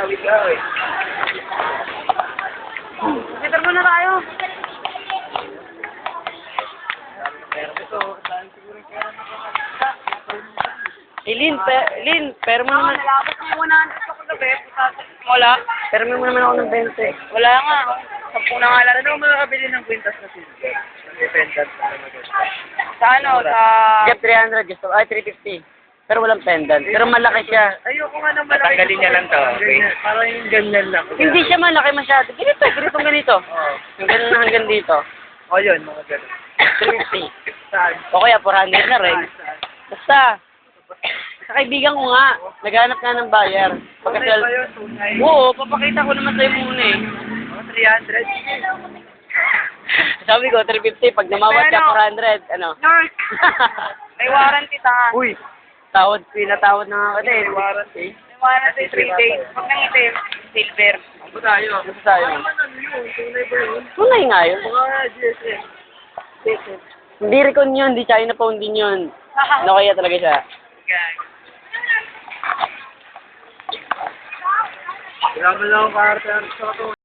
Awit ka eh. Peter mo na tayo. Lin, pero mo naman. Nalabas mo yung 100 ako gabi. Wala. Pero mo naman ako ng 20. Wala nga. 10 na nga lang. Ano mo makakabili ng kwintas na silver? Independent na naman. Sa ano? Sa... Gap 300, gusto. Ay, 350. Pero walang pendant. Pero malaki siya. Ayoko nga ng malaki. Tatanggalin niya lang to. Ganyan, parang yung ganyan lang. Hindi siya malaki masyado. Ganito. Oo. Yung ganun na hanggang dito. O yun, mga ganun. 350. Saan? O kaya 400 na rin. Saan? Basta. Sa kaibigan ko nga, naghanap nga ng buyer. Tunay Pagkasal... ba yun? Tunay? Oo, papakita ko naman sa'yo muna eh. Mga 300? Sabi ko, 350. Pag namawat ka, 400. Ano? Nurse! May warranty ta. Uy, tawad. Pinatawad na nga kita eh. Warranty? May warranty 3 days. Pag nangitim, silver. Ano tayo? Basta tayo. Ano yun? Tunay ba yun? Tunay nga yun. Mga GSM. Hindi recon yun, hindi China phone din yun. Ano kaya talaga siya? Guys. Kailangan lang ang kaarte sa